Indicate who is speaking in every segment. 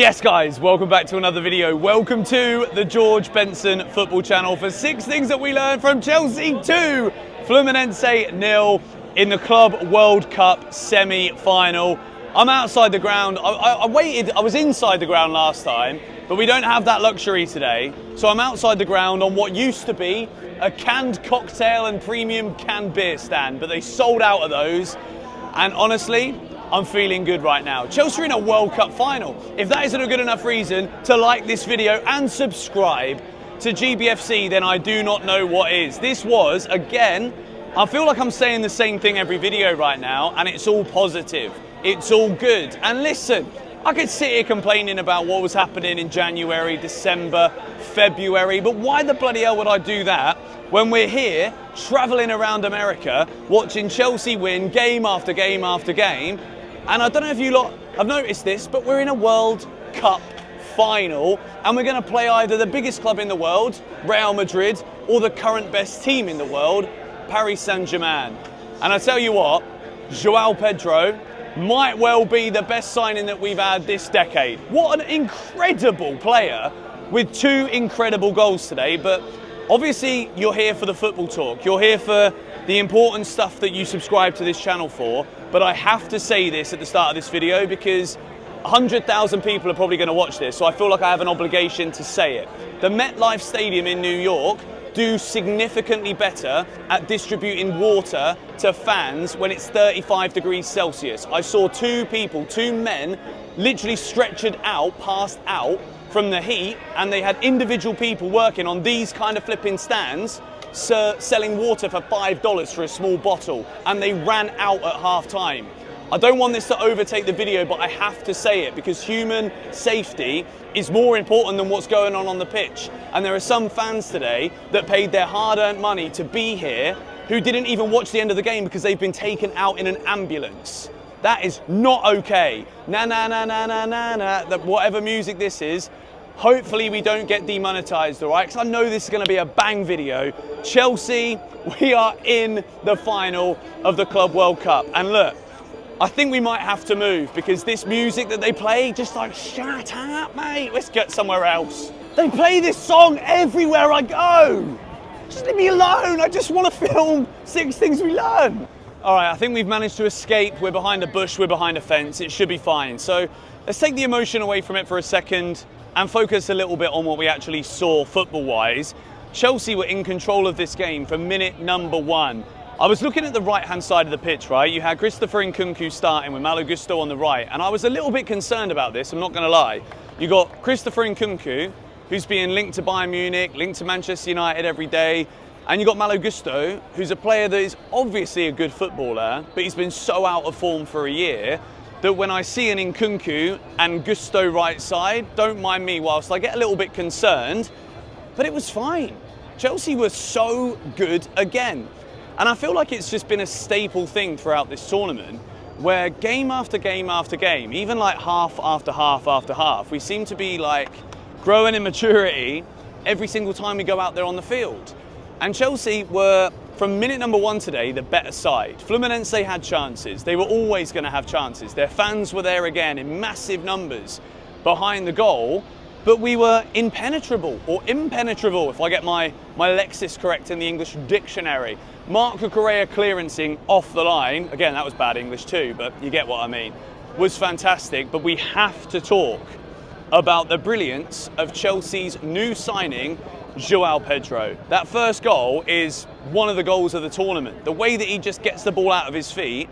Speaker 1: Yes guys, welcome back to another video. Welcome to the George Benson football channel for 6 things that we learned from Chelsea 2, Fluminense 0 in the Club World Cup semi-final. I'm outside the ground. I waited, I was inside the ground last time, but we don't have that luxury today. So I'm outside the ground on what used to be a canned cocktail and premium canned beer stand, but they sold out of those. And honestly, I'm feeling good right now. Chelsea are in a World Cup final. If that isn't a good enough reason to like this video and subscribe to GBFC, then I do not know what is. This was, again, I feel like I'm saying the same thing every video right now, and it's all positive. It's all good. And listen, I could sit here complaining about what was happening in January, December, February, but why the bloody hell would I do that when we're here traveling around America, watching Chelsea win game after game after game? And I don't know if you lot have noticed this, but we're in a World Cup final and we're going to play either the biggest club in the world, Real Madrid, or the current best team in the world, Paris Saint-Germain. And I tell you what, JOÁO Pedro might well be the best signing that we've had this decade. What an incredible player with 2 incredible goals today. But obviously you're here for the football talk. You're here for the important stuff that you subscribe to this channel for. But I have to say this at the start of this video because 100,000 people are probably going to watch this, so I feel like I have an obligation to say it. The MetLife Stadium in New York do significantly better at distributing water to fans when it's 35 degrees Celsius. I saw 2 men, literally stretchered out, passed out from the heat, and they had individual people working on these kind of flipping stands, selling water for $5 for a small bottle, and they ran out at half time. I don't want this to overtake the video, but I have to say it because human safety is more important than what's going on the pitch. And there are some fans today that paid their hard-earned money to be here who didn't even watch the end of the game because they've been taken out in an ambulance. That is not okay. Na na na na na na na. Whatever music this is, hopefully we don't get demonetized, all right? Because I know this is going to be a bang video. Chelsea, we are in the final of the Club World Cup. And look, I think we might have to move because this music that they play, just like, shut up, mate, let's get somewhere else. They play this song everywhere I go. Just leave me alone. I just want to film 6 things we learn. All right, I think we've managed to escape. We're behind a bush, we're behind a fence. It should be fine. So let's take the emotion away from it for a second and focus a little bit on what we actually saw football-wise. Chelsea were in control of this game from minute number 1. I was looking at the right-hand side of the pitch, right? You had Christopher Nkunku starting with Malo Gusto on the right, and I was a little bit concerned about this, I'm not going to lie. You got Christopher Nkunku, who's being linked to Bayern Munich, linked to Manchester United every day, and you got Malo Gusto, who's a player that is obviously a good footballer, but he's been so out of form for a year that when I see an Nkunku and Gusto right side, don't mind me whilst I get a little bit concerned, but it was fine. Chelsea were so good again. And I feel like it's just been a staple thing throughout this tournament where game after game after game, even like half after half after half, we seem to be like growing in maturity every single time we go out there on the field. And Chelsea were, from minute number 1 today, the better side. Fluminense had chances. They were always going to have chances. Their fans were there again in massive numbers behind the goal. But we were impenetrable, or impenetrable, if I get my Lexis correct in the English dictionary. Marco Correa clearancing off the line, again, that was bad English too, but you get what I mean, was fantastic. But we have to talk about the brilliance of Chelsea's new signing, JOÁO Pedro. That first goal is one of the goals of the tournament. The way that he just gets the ball out of his feet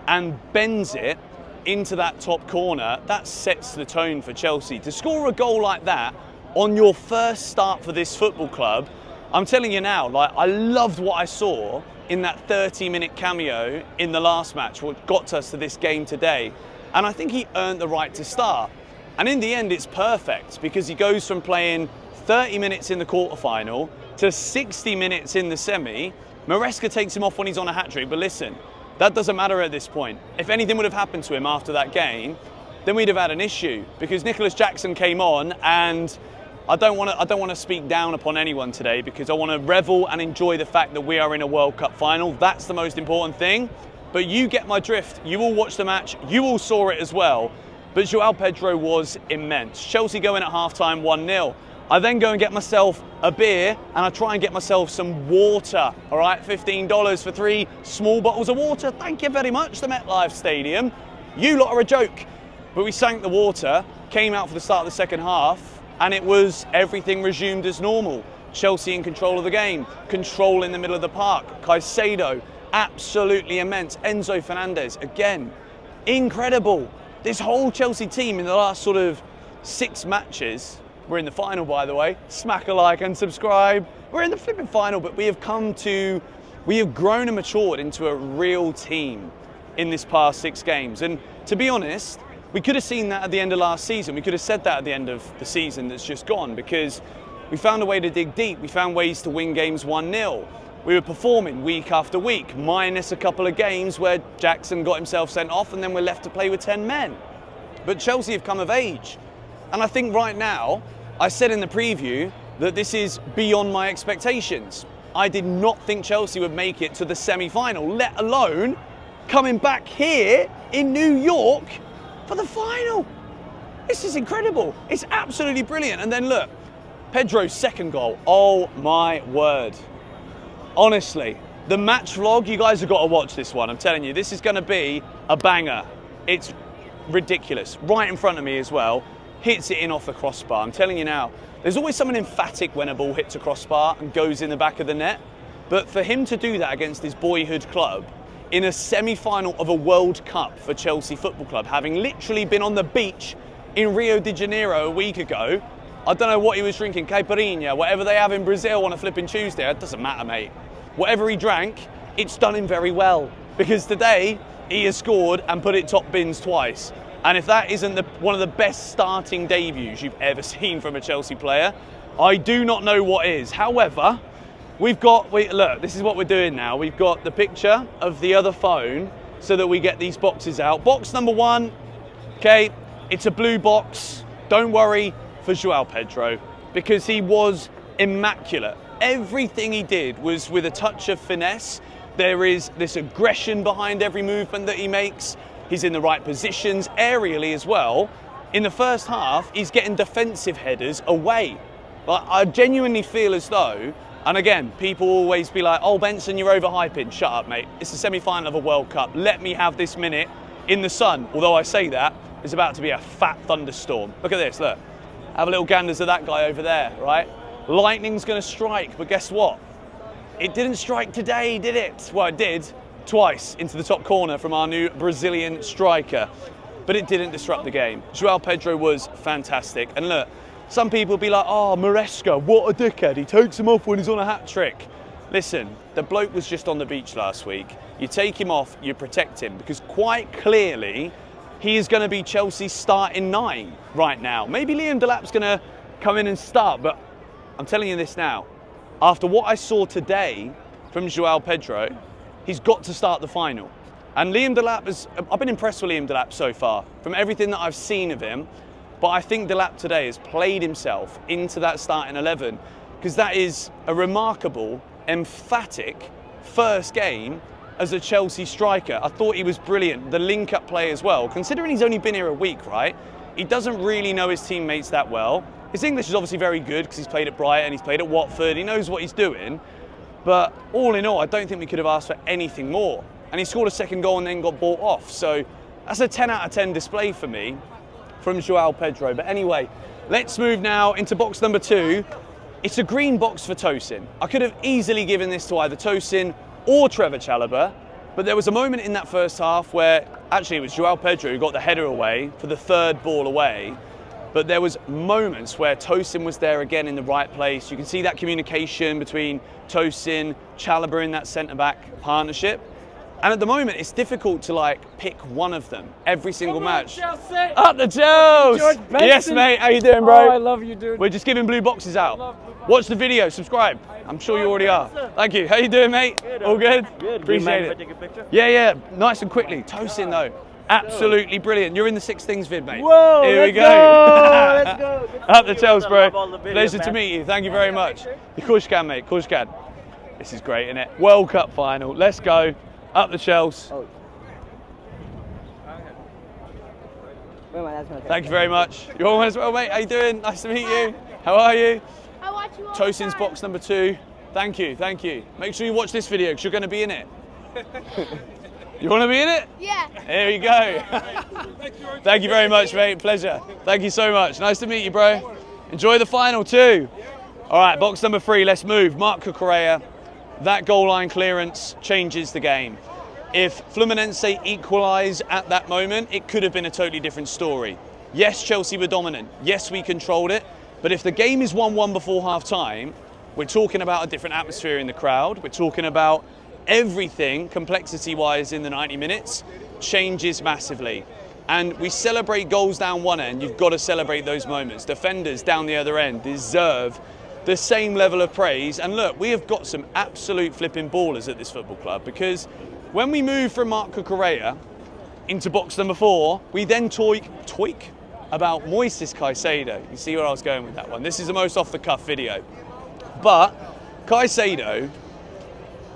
Speaker 1: and bends it into that top corner, that sets the tone for Chelsea. To score a goal like that on your first start for this football club, I'm telling you now, like, I loved what I saw in that 30-minute cameo in the last match, what got us to this game today. And I think he earned the right to start. And in the end, it's perfect because he goes from playing 30 minutes in the quarterfinal to 60 minutes in the semi. Maresca takes him off when he's on a hat-trick, but listen, that doesn't matter at this point. If anything would have happened to him after that game, then we'd have had an issue because Nicholas Jackson came on, and I don't want to speak down upon anyone today because I want to revel and enjoy the fact that we are in a World Cup final. That's the most important thing. But you get my drift. You all watched the match. You all saw it as well. but JOão Pedro was immense. Chelsea go in at half-time 1-0. I then go and get myself a beer and I try and get myself some water, all right? $15 for 3 small bottles of water. Thank you very much, the MetLife Stadium. You lot are a joke. But we sank the water, came out for the start of the second half, and it was everything resumed as normal. Chelsea in control of the game, control in the middle of the park. Caicedo, absolutely immense. Enzo Fernandez, again, incredible. This whole Chelsea team in the last sort of 6 matches, we're in the final, by the way. Smack a like and subscribe. We're in the flipping final, but we have grown and matured into a real team in this past 6 games. And to be honest, we could have seen that at the end of last season. We could have said that at the end of the season that's just gone, because we found a way to dig deep. We found ways to win games 1-0. We were performing week after week, minus a couple of games where Jackson got himself sent off and then we're left to play with 10 men. But Chelsea have come of age. And I think right now, I said in the preview that this is beyond my expectations. I did not think Chelsea would make it to the semi-final, let alone coming back here in New York for the final. This is incredible. It's absolutely brilliant. And then look, Pedro's second goal. Oh my word. Honestly, the match vlog, you guys have got to watch this one. I'm telling you, this is going to be a banger. It's ridiculous. Right in front of me as well. Hits it in off the crossbar. I'm telling you now, there's always someone emphatic when a ball hits a crossbar and goes in the back of the net. But for him to do that against his boyhood club in a semi-final of a World Cup for Chelsea Football Club, having literally been on the beach in Rio de Janeiro a week ago, I don't know what he was drinking, caipirinha, whatever they have in Brazil on a flipping Tuesday, it doesn't matter, mate. Whatever he drank, it's done him very well. Because today, he has scored and put it top bins twice. And if that isn't one of the best starting debuts you've ever seen from a Chelsea player, I do not know what is. However, look, this is what we're doing now. We've got the picture of the other phone so that we get these boxes out. Box number 1, okay, it's a blue box. Don't worry for JOão Pedro, because he was immaculate. Everything he did was with a touch of finesse. There is this aggression behind every movement that he makes. He's in the right positions, aerially as well. In the first half, he's getting defensive headers away. Like, I genuinely feel as though, and again, people always be like, oh, Benson, you're overhyping. Shut up, mate. It's the semi-final of a World Cup. Let me have this minute in the sun. Although I say that, there's about to be a fat thunderstorm. Look at this, look. Have a little ganders at that guy over there, right? Lightning's going to strike, but guess what? It didn't strike today, did it? Well, it did. Twice into the top corner from our new Brazilian striker, but it didn't disrupt the game. JOão Pedro was fantastic. And look, some people be like, oh, Maresca, what a dickhead. He takes him off when he's on a hat trick. Listen, the bloke was just on the beach last week. You take him off, you protect him, because quite clearly he is going to be Chelsea's starting 9 right now. Maybe Liam Delap's going to come in and start, but I'm telling you this now. After what I saw today from JOão Pedro, he's got to start the final. And Liam Delap I've been impressed with Liam Delap so far, from everything that I've seen of him. But I think Delap today has played himself into that starting 11, because that is a remarkable, emphatic first game as a Chelsea striker. I thought he was brilliant. The link-up play as well. Considering he's only been here a week, right? He doesn't really know his teammates that well. His English is obviously very good because he's played at Brighton, he's played at Watford, he knows what he's doing. But all in all, I don't think we could have asked for anything more. And he scored a second goal and then got bought off. So that's a 10 out of 10 display for me from JOão Pedro. But anyway, let's move now into box number 2. It's a green box for Tosin. I could have easily given this to either Tosin or Trevor Chalobah. But there was a moment in that first half where actually it was JOão Pedro who got the header away for the 3rd ball away. But there was moments where Tosin was there again in the right place. You can see that communication between Tosin, Chalobah in that centre-back partnership. And at the moment, it's difficult to pick one of them every single match.
Speaker 2: Chelsea.
Speaker 1: Up the Chelsea! Yes, mate. How you doing, bro?
Speaker 2: Oh, I love you, dude.
Speaker 1: We're just giving blue boxes out. Watch the video, subscribe. I'm sure you already are. Thank you. How you doing, mate?
Speaker 3: Good.
Speaker 1: All good?
Speaker 3: Good.
Speaker 1: Appreciate
Speaker 3: it.
Speaker 1: it.
Speaker 3: Take a picture?
Speaker 1: Yeah. Nice and quickly. Tosin, though. Absolutely brilliant. You're in the 6 Things vid, mate.
Speaker 3: Whoa,
Speaker 1: Here we go.
Speaker 3: Let's go.
Speaker 1: Up the Chelsea, bro.
Speaker 3: Videos,
Speaker 1: Pleasure to meet you. Thank you very much. Of course you can, mate. Of course you can. This is great, isn't it? World Cup final. Let's go. Up the Chelsea.
Speaker 3: Oh.
Speaker 1: Thank you very much. You're all as well, mate. How you doing? Nice to meet you. How are you?
Speaker 2: I watch you all the
Speaker 1: Tosin's
Speaker 2: time.
Speaker 1: box number 2. Thank you, thank you. Make sure you watch this video because you're going to be in it. You want to be in it?
Speaker 2: Yeah.
Speaker 1: There you go. Thank you very much, mate. Pleasure. Thank you so much. Nice to meet you, bro. Enjoy the final too. All right, box number 3. Let's move. Marc Cucurella. That goal line clearance changes the game. If Fluminense equalise at that moment, it could have been a totally different story. Yes, Chelsea were dominant. Yes, we controlled it. But if the game is 1-1 before half-time, we're talking about a different atmosphere in the crowd. We're talking about everything, complexity-wise, in the 90 minutes, changes massively. And we celebrate goals down one end. You've got to celebrate those moments. Defenders down the other end deserve the same level of praise. And look, we have got some absolute flipping ballers at this football club, because when we move from Marc Cucurella into box number 4, we then talk about Moises Caicedo. You see where I was going with that one. This is the most off-the-cuff video. But Caicedo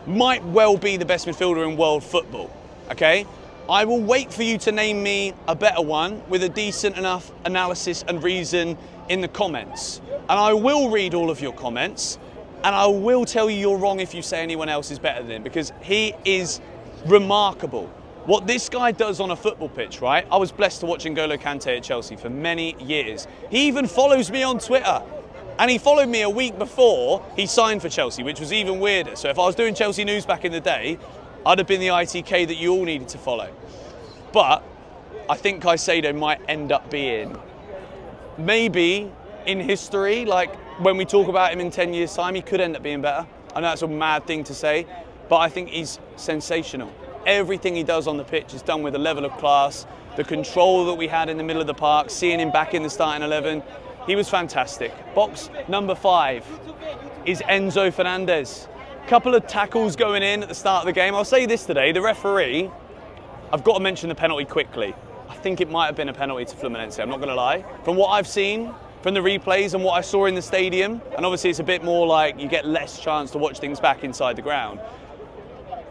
Speaker 1: might well be the best midfielder in world football, okay? I will wait for you to name me a better one with a decent enough analysis and reason in the comments. And I will read all of your comments, and I will tell you you're wrong if you say anyone else is better than him, because he is remarkable. What this guy does on a football pitch, right? I was blessed to watch N'Golo Kante at Chelsea for many years. He even follows me on Twitter. And he followed me a week before he signed for Chelsea, which was even weirder. So if I was doing Chelsea news back in the day, I'd have been the ITK that you all needed to follow. But I think Caicedo might end up being, maybe in history, like when we talk about him in 10 years' time, he could end up being better. I know that's a mad thing to say, but I think he's sensational. Everything he does on the pitch is done with a level of class. The control that we had in the middle of the park, seeing him back in the starting 11, he was fantastic. Box number 5 is Enzo Fernandez. Couple of tackles going in at the start of the game. I'll say this today, the referee, I've got to mention the penalty quickly. I think it might have been a penalty to Fluminense, I'm not going to lie. From what I've seen, from the replays and what I saw in the stadium, and obviously it's a bit more like you get less chance to watch things back inside the ground.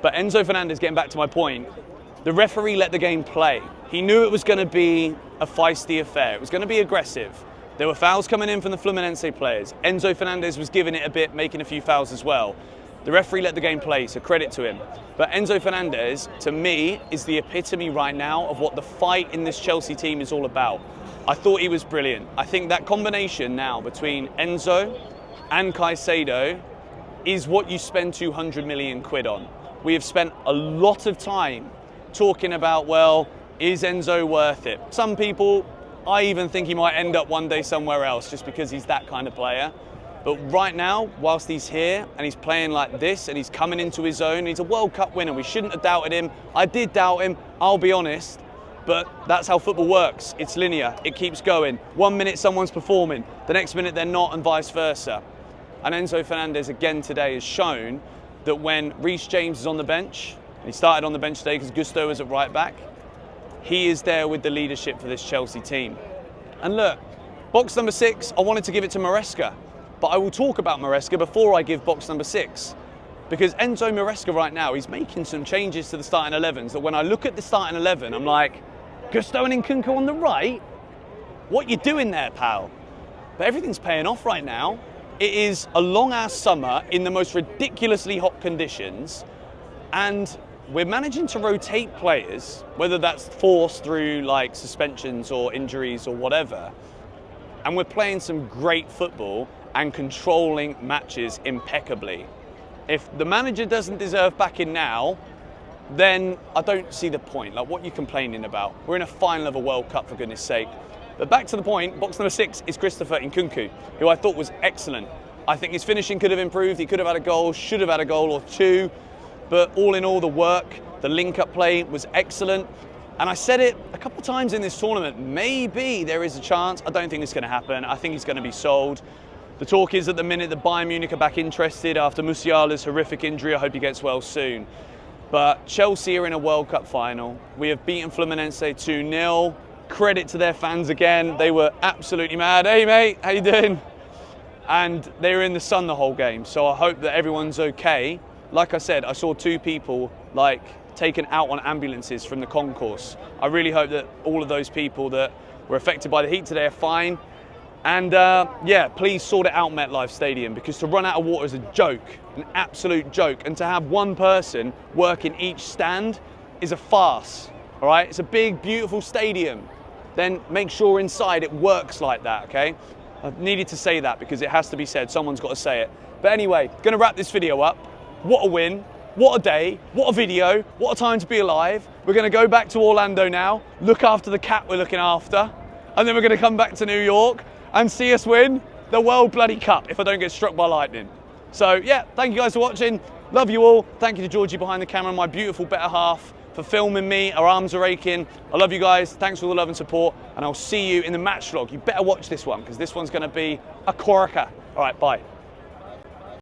Speaker 1: But Enzo Fernandez, getting back to my point, the referee let the game play. He knew it was going to be a feisty affair. It was going to be aggressive. There were fouls coming in from the Fluminense players. Enzo Fernandez was giving it a bit, making a few fouls as well. The referee let the game play, so credit to him. But Enzo Fernandez, to me, is the epitome right now of what the fight in this Chelsea team is all about. I thought he was brilliant. I think that combination now between Enzo and Caicedo is what you spend 200 million quid on. We have spent a lot of time talking about, well, is Enzo worth it? Some people, I even think he might end up one day somewhere else just because he's that kind of player. But right now, whilst he's here and he's playing like this and he's coming into his own, he's a World Cup winner. We shouldn't have doubted him. I did doubt him, I'll be honest. But that's how football works. It's linear, it keeps going. 1 minute someone's performing, the next minute they're not, and vice versa. And Enzo Fernandez again today has shown that when Reece James is on the bench, and he started on the bench today because Gusto was at right back, he is there with the leadership for this Chelsea team. And look, box number 6, I wanted to give it to Maresca, but I will talk about Maresca before I give box number 6. Because Enzo Maresca right now, he's making some changes to the starting 11s that when I look at the starting 11, I'm like, Gusto and Nkunku on the right? What you doing there, pal? But everything's paying off right now. It is a long-ass summer in the most ridiculously hot conditions, and we're managing to rotate players, whether that's forced through like suspensions or injuries or whatever, and we're playing some great football and controlling matches impeccably. If the manager doesn't deserve backing now, then I don't see the point. Like, what are you complaining about? We're in a final of a World Cup, for goodness sake. But back to the point, box number 6 is Christopher Nkunku, who I thought was excellent. I think his finishing could have improved. He could have had a goal, should have had a goal or two. But all in all, the work, the link-up play was excellent. And I said it a couple of times in this tournament, maybe there is a chance. I don't think it's going to happen. I think he's going to be sold. The talk is at the minute that Bayern Munich are back interested after Musiala's horrific injury. I hope he gets well soon. But Chelsea are in a World Cup final. We have beaten Fluminense 2-0. Credit to their fans again. They were absolutely mad. Hey mate, how you doing? And they were in the sun the whole game. So I hope that everyone's okay. Like I said, I saw 2 people taken out on ambulances from the concourse. I really hope that all of those people that were affected by the heat today are fine. And yeah, please sort it out, MetLife Stadium, because to run out of water is a joke, an absolute joke. And to have one person work in each stand is a farce, all right? It's a big, beautiful stadium. Then make sure inside it works like that, okay? I've needed to say that because it has to be said. Someone's got to say it. But anyway, gonna wrap this video up. What a win, what a day, what a video, what a time to be alive. We're gonna go back to Orlando now, look after the cat we're looking after, and then we're gonna come back to New York and see us win the World Bloody Cup if I don't get struck by lightning. So yeah, thank you guys for watching. Love you all. Thank you to Georgie behind the camera, my beautiful better half, for filming me. Our arms are aching. I love you guys. Thanks for all the love and support. And I'll see you in the match vlog. You better watch this one because this one's going to be a corker. All right, bye.